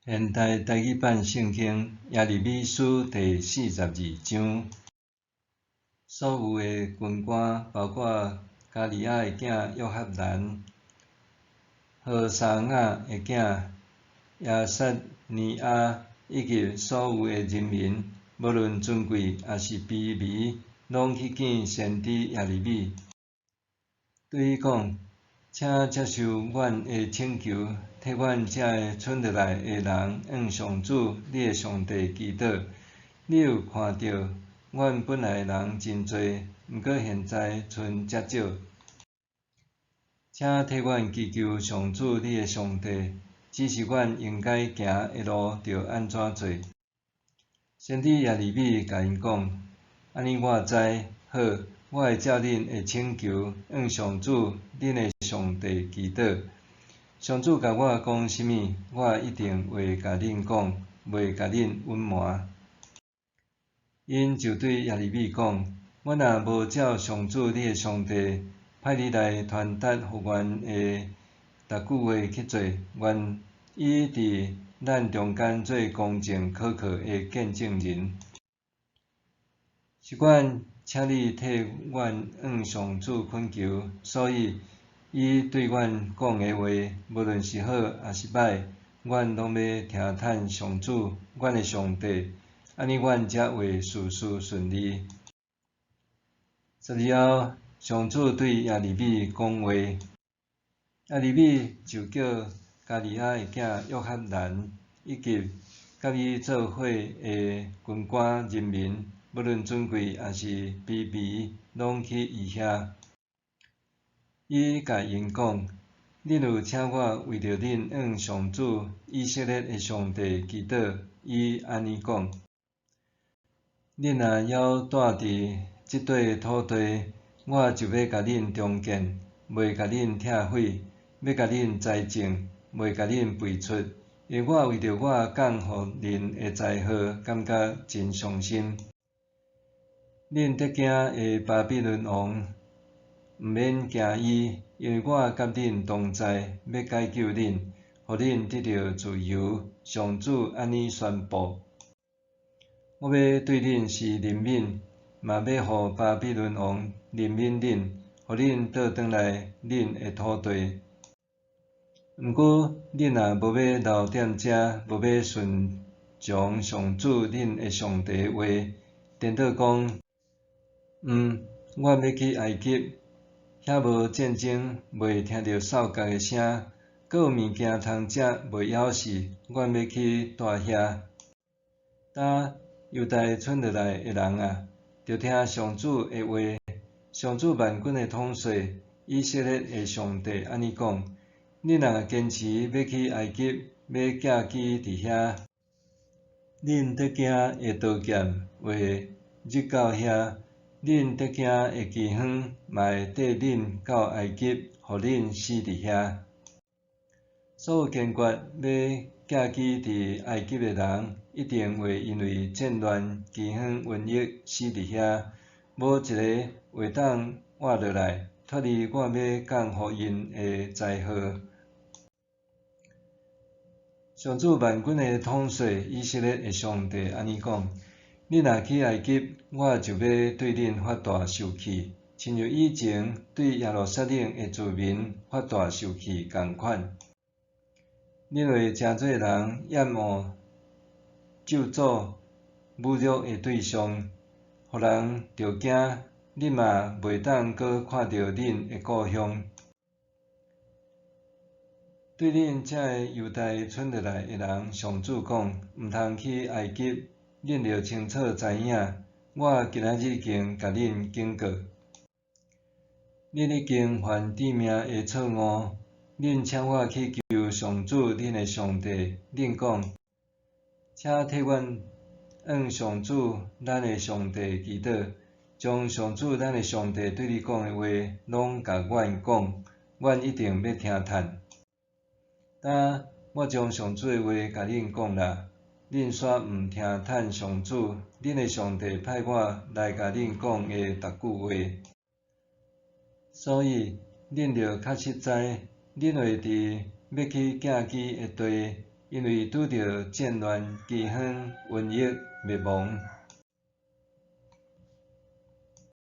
现代台语版圣经耶利米书第42章，所有的军官，包括加利亚的囝约翰兰、何沙雅的囝亚撒尼亚，以及所有的人民，无论尊贵还是卑微，拢去见先知耶利米，对伊讲：请接受阮的请求，替阮遮个剩落来的人向上主，你的上帝祈祷。你有看到，阮本来人真多，毋过现在剩遮少。请替阮祈求上主，你的上帝，指示阮应该行的路着安怎做。先知耶利米甲因讲：安尼我知，好，我会照恁的请求，向上主恁的上帝祈祷。上主甲我讲啥物，我一定会甲恁讲，袂甲恁隐瞒。因就对耶利米讲：我若无照上主你的上帝派你来传达互阮的逐句话去做，愿伊伫咱中间做公正可靠的见证人。是阮请你替阮向上主恳求，所以伊对阮讲的话，无论是好还是歹，阮拢要听叹上主，阮的上帝，安尼阮才会事事顺利。12后，上主对耶利米讲话，耶利米就叫加利亚的囝约翰兰，以及甲伊做伙的军官人民，无论尊贵还是卑微，拢去伊遐。伊甲因讲：恁有请我为着恁向上主以色列的上帝祈祷。伊安尼讲：恁若还住伫即块土地，我就要甲恁重建，袂甲恁拆毁，要甲恁栽种，袂甲恁废出，因我为着我降互恁的灾祸，感觉真伤心。恁得惊的巴比伦王，毋免惊伊，因为我甲恁同在，要解救恁，互恁得到自由。上主安尼宣布：我要对恁施怜悯，嘛要互巴比伦王怜悯恁，互恁倒转来恁的土地。毋过，恁若无要留踮遮，无要顺从上主恁的上帝的话，颠倒讲：我要去埃及，遐无战争，袂听到扫角的声，阁有物件通食，袂枵死。我要去住遐。呾犹大剩落来的人啊，着听上主的话。上主万军的统帅，以色列的上帝安尼讲：恁若坚持要去埃及，要寄居伫遐，恁得惊会刀剑会入到遐。恁得惊会饥荒，嘛会缀恁到埃及，互恁死伫遐。所有坚决要寄居伫埃及的人，一定会因为战乱、饥荒、瘟疫死伫遐，无一个会当活落来，脱离我要降互因的灾祸。上主万军的统帅，以色列的上帝安尼讲：恁若去埃及，我就要对恁发大受气，亲像以前对耶路撒冷的子民发大受气共款。恁会诚侪人厌恶、咒诅、侮辱的对象，互人着惊，恁嘛袂当阁看到恁的故乡。对恁遮个犹大剩落来的人，上主讲：毋通去埃及。恁着清楚知影，我今仔日已经甲恁警告。恁已经犯致命的错误。恁请我去求上主恁的上帝，恁讲：请替阮向上主咱的上帝祈祷，将上主咱的上帝对你讲的话，拢甲阮讲，阮一定要听叹。呾我将上主的话甲恁讲啦，恁煞毋听叹上主恁的上帝派我来甲恁讲的逐句话。所以，恁着确实知，恁会伫要去寄居的地，因为拄着战乱、饥荒、瘟疫、灭亡，